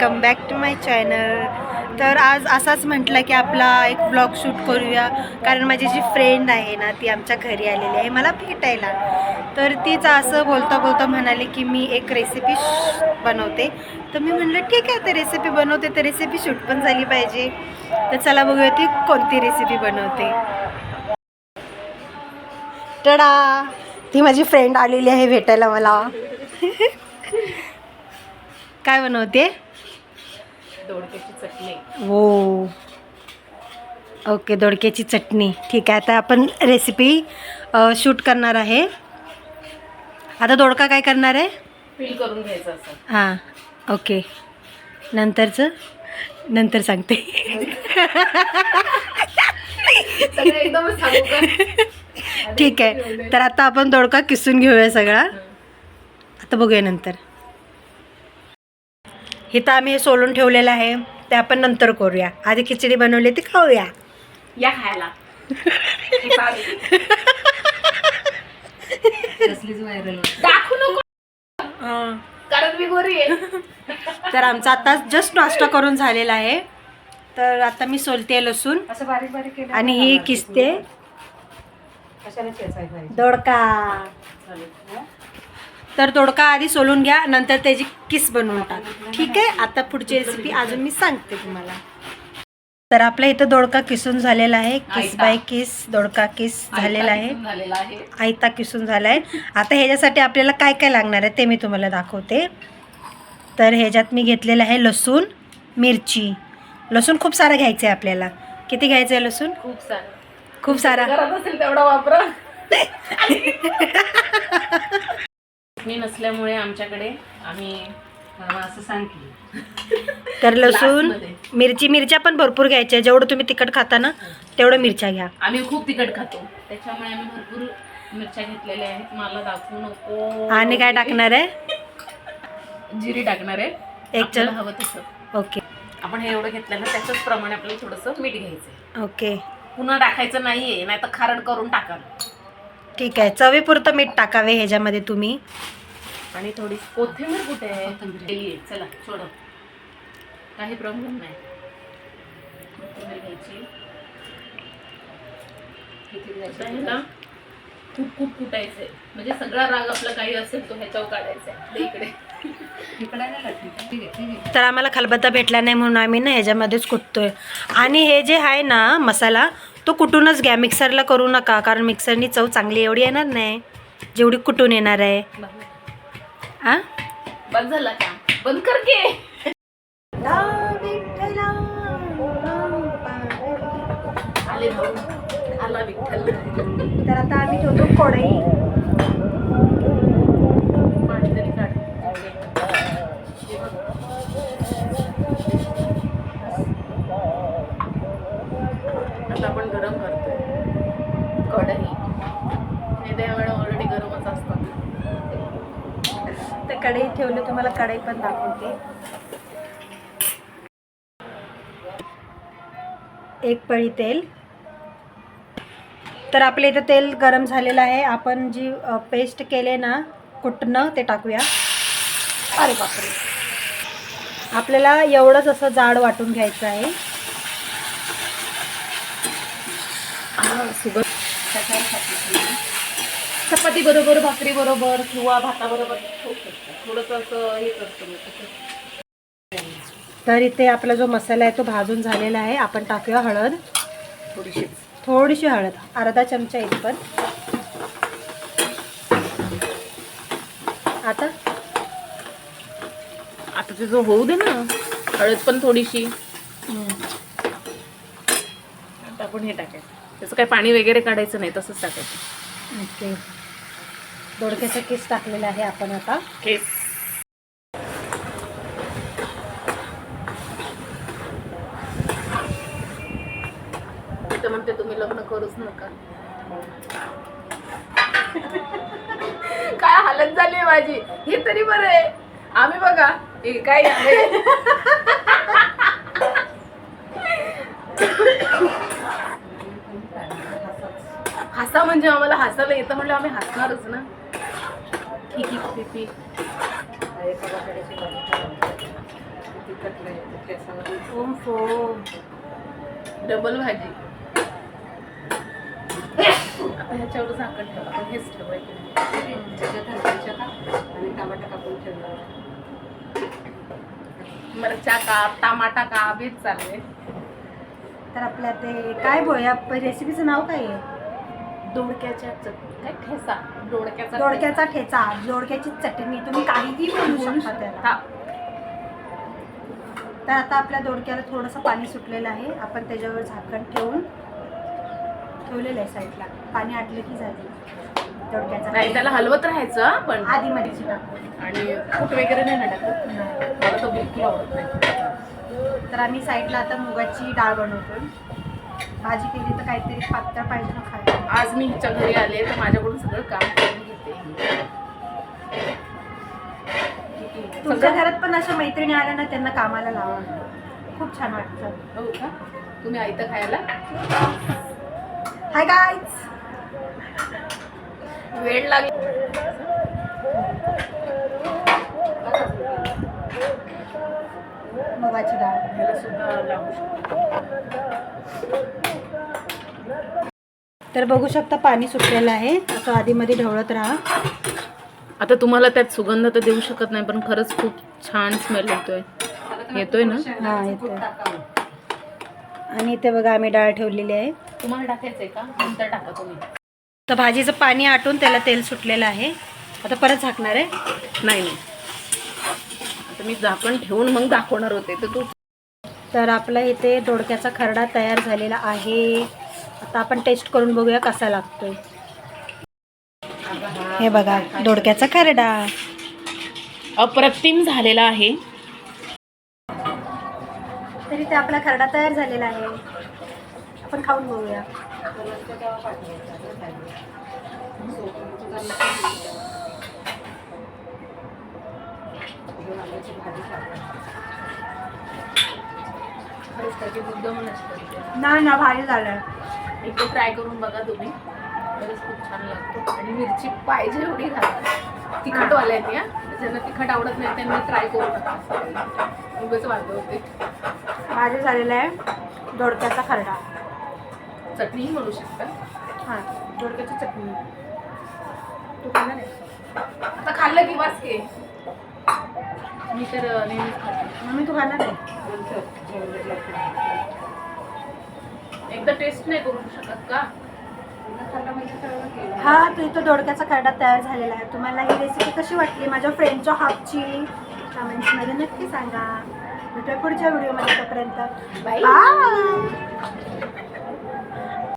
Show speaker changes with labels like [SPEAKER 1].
[SPEAKER 1] Welcome back to my channel. तर आज असाच म्हटलं की आपला एक ब्लॉग शूट करूया, कारण माझी जी फ्रेंड आहे ना ती आमच्या घरी आलेली आहे मला भेटायला. तर तीच असं बोलता बोलता म्हणाले की मी एक रेसिपी बनवते. तर मी म्हणलं ठीक आहे, तर रेसिपी बनवते तर रेसिपी शूट पण झाली पाहिजे. तर चला बघूया ती कोणती रेसिपी बनवते. टडा, ती माझी फ्रेंड आलेली आहे भेटायला मला. काय बनवते?
[SPEAKER 2] दोडक्याची चटणी.
[SPEAKER 1] हो, ओके, दोडक्याची चटणी. ठीक आहे, आता आपण रेसिपी शूट करणार आहे. आता दोडका काय करणार आहे?
[SPEAKER 2] पील करून घ्यायचं असं.
[SPEAKER 1] हां, ओके. नंतरचं नंतर सांगते.
[SPEAKER 2] सगळं एकदमच सांगू का?
[SPEAKER 1] ठीक आहे, तर आता आपण दोडका किसून घेऊया सगळा. आता बघूया नंतर. इथं आम्ही हे सोलून ठेवलेलं आहे, ते आपण नंतर करूया. आधी खिचडी बनवली ती खाऊया.
[SPEAKER 2] या खायला. दाखवू नको कारण मी गोरी आहे.
[SPEAKER 1] तर आमचा आता जस्ट नाश्ता करून झालेला आहे. तर आता मी सोलते लसूण
[SPEAKER 2] असं बारीक बारीक केलं
[SPEAKER 1] आणि ही किसते
[SPEAKER 2] कशाला चेचायचं?
[SPEAKER 1] दोडका. तर दोडका आधी सोलून घ्या, नंतर त्याची किस बनवून टाक. ठीक आहे, आता पुढची रेसिपी अजून मी सांगते तुम्हाला. तर आपल्या इथं दोडका किसून झालेला आहे. किस बाय किस दोडका किस झालेला आहे. आयता किसून झाला आहे. आता ह्याच्यासाठी आपल्याला काय काय लागणार आहे ते मी तुम्हाला दाखवते. तर ह्याच्यात मी घेतलेलं आहे लसूण, मिरची. लसूण खूप सारा घ्यायचं आहे आपल्याला. किती घ्यायचं आहे लसूण? खूप सारा.
[SPEAKER 2] घरात असेल तेवढा वापरा. चटणी नसल्यामुळे आमच्याकडे आम्ही असं सांगितलं.
[SPEAKER 1] तर लसूण, मिरच्या पण भरपूर घ्यायच्या. जेवढं तुम्ही तिखट खाता ना तेवढं मिरच्या घ्या.
[SPEAKER 2] आम्ही खूप तिखट खातो, त्याच्यामुळे आम्ही भरपूर मिरच्या घेतलेल्या आहेत. मला दाखवू नको.
[SPEAKER 1] आणि काय टाकणार आहे?
[SPEAKER 2] जिरी टाकणार आहे.
[SPEAKER 1] एक
[SPEAKER 2] हवं तसं.
[SPEAKER 1] ओके.
[SPEAKER 2] आपण हे एवढं घेतलं ना त्याच्याच प्रमाणे आपल्याला थोडंसं मीठ घ्यायचं.
[SPEAKER 1] ओके,
[SPEAKER 2] पुन्हा टाकायचं नाहीये, नाही तर खारड करून टाकाल.
[SPEAKER 1] ठीक आहे. चवीपुरतं मीठ टाकावे ह्याच्यामध्ये तुम्ही.
[SPEAKER 2] आणि थोडी कोथिंबीर कुठे आहे? चला सोड, काही प्रॉब्लेम नाही. कोथिंबीर घ्यायची. ह्याला खूप खूप कुटायचंय, म्हणजे सगळा राग आपला काही असेल तो ह्याच्यावर काढायचा आहे. इकडे
[SPEAKER 1] तर आम्हाला खलबत्ता भेटला नाही म्हणून आम्ही ना ह्याच्यामध्येच कुटतोय. आणि हे जे आहे ना मसाला तो कुटूनच घ्या, मिक्सरला करू नका, कारण मिक्सरनी चव चांगली एवढी येणार नाही जेवढी कुटून येणार आहे. हां,
[SPEAKER 2] बंद झाला का? बंद कर की. आले भाऊ, आला विठ्ठल.
[SPEAKER 1] तर आता आम्ही ठेवतो कढई.
[SPEAKER 2] पाणी तरी काढ. आता आपण गरम करतोय कढई. नाही त्या वेळा ऑलरेडी गरमच असतात.
[SPEAKER 1] तर कढई ठेवलं, तुम्हाला कढई पण दाखवते. एक पळी तेल. तर आपल्या इथं तेल गरम झालेलं आहे. आपण जी पेस्ट केले ना कुटणं ते टाकूया. अरे बापरे, आपल्याला एवढंच असं जाड वाटून घ्यायचं आहे.
[SPEAKER 2] चपाती बरोबर, भाकरी बरोबर किंवा भाताबरोबर थोडंसं असं हे करतो.
[SPEAKER 1] तर इथे आपला जो मसाला आहे तो भाजून झालेला आहे. आपण टाकूया हळद, थोडीशी हळद, अर्धा चमचा येईल. पण आता
[SPEAKER 2] ते जो होऊ दे ना, हळद पण थोडीशी. आता आपण हे टाकायचं. त्याचं काही पाणी वगैरे काढायचं नाही, तसंच टाकायचं.
[SPEAKER 1] ओके, दोडक्याचा किस टाकलेला आहे आपण आता.
[SPEAKER 2] केस तर म्हणते तुम्ही लग्न करूच नका. काय हालत झाली आहे माझी. हे तरी बरं आहे, आम्ही बघा हे काय हसा, म्हणजे आम्हाला हसायला येतं म्हणजे आम्ही हसणारच ना. ठीक.
[SPEAKER 1] ओम फो
[SPEAKER 2] डबल भाजी. आता ह्याच्यावर झाकण ठेवा. आपण हेच ठेवायचं. मिरच्या काप, टमाटा काप हेच चाललंय.
[SPEAKER 1] तर आपल्या ते काय या रेसिपीचं नाव काय आहे?
[SPEAKER 2] दोडक्याच्या काय ठेचा,
[SPEAKER 1] दोडक्याचा ठेचा, दोडक्याची चटणी, तुम्ही काहीही म्हणू शकता त्याला.
[SPEAKER 2] हा.
[SPEAKER 1] तर आता आपल्या दोडक्याला थोडंसं पाणी सुटलेलं आहे. आपण त्याच्यावर झाकण ठेवलेलं आहे साईडला. पाणी आटलं की झालं दोडक्याचा.
[SPEAKER 2] नाही त्याला हलवत राहायचं पण
[SPEAKER 1] आधी मध्ये टाकून.
[SPEAKER 2] आणि कूट वगैरे नाही ना टाकत. मला तो बिलकुल आवडत नाही.
[SPEAKER 1] तर आम्ही साईडला आता मुगाची डाळ बनवतो. भाजी केली तर काहीतरी पातळ पाहिजे ना खायला.
[SPEAKER 2] आज मी हिच्या घरी आले तर माझ्याकडून सगळं काम करून घेते.
[SPEAKER 1] तुमच्या घरात पण अशा मैत्रिणी आल्या ना, त्यांना कामाला लावा. खूप छान वाटतं.
[SPEAKER 2] हो का? तुम्ही आयतं खायला?
[SPEAKER 1] Hi guys.
[SPEAKER 2] वेळ लागेल.
[SPEAKER 1] मुगाची डाळ
[SPEAKER 2] ह्याला सुद्धा लागू शकतो.
[SPEAKER 1] तर बघू शकता पाणी सुटलेलं आहे. असं आधीमध्ये ढवळत राहा.
[SPEAKER 2] आता तुम्हाला त्यात सुगंध तर देऊ शकत नाही पण खरंच खूप छान स्मेल येतोय ना.
[SPEAKER 1] हा येतोय. आणि इथे बघा आम्ही डाळ ठेवलेली आहे.
[SPEAKER 2] तुम्हाला टाकायचंय का? नंतर टाका तुम्ही.
[SPEAKER 1] तर भाजीचं पाणी आटून त्याला तेल सुटलेलं आहे. आता परत झाकणार आहे.
[SPEAKER 2] नाही आता मी झाकण ठेवून मग दाखवणार होते तर तू.
[SPEAKER 1] तर आपला इथे दोडक्याचा खरडा तयार झालेला आहे. आता आपण टेस्ट करून बघूया कसा लागतोय. हे बघा दोडक्याचा खरडा
[SPEAKER 2] अप्रतिम झालेला आहे.
[SPEAKER 1] तरी ते आपला खरडा तयार झालेला आहे. आपण खाऊन बघूया. नाही ना भारी झालंय.
[SPEAKER 2] एकदा ट्राय करून बघा तुम्ही. खरंच खूप छान लागतो. आणि मिरची पाहिजे एवढी घालतात. तिखटवाल्यांनी ज्यांना तिखट आवडत नाही त्यांनी ट्राय करू नका. उगाच वाढवते.
[SPEAKER 1] भाजी झालेला आहे दोडक्याचा खरडा.
[SPEAKER 2] चटणीही म्हणू शकता.
[SPEAKER 1] हां दोडक्याची चटणी.
[SPEAKER 2] तू खाणार आहे? आता खाल्लं की वास घे. मी तर नेहमीच खाते.
[SPEAKER 1] मम्मी तू खाणार आहे?
[SPEAKER 2] एकदा टेस्ट नाही करू शकत का?
[SPEAKER 1] हा तो इथं दोडक्याचा खरडा तयार झालेला आहे. तुम्हाला ही रेसिपी कशी वाटली माझ्या फ्रेंडच्या हातची कमेंट्समध्ये नक्की सांगा. भेटूया पुढच्या व्हिडिओमध्ये. तोपर्यंत बाय.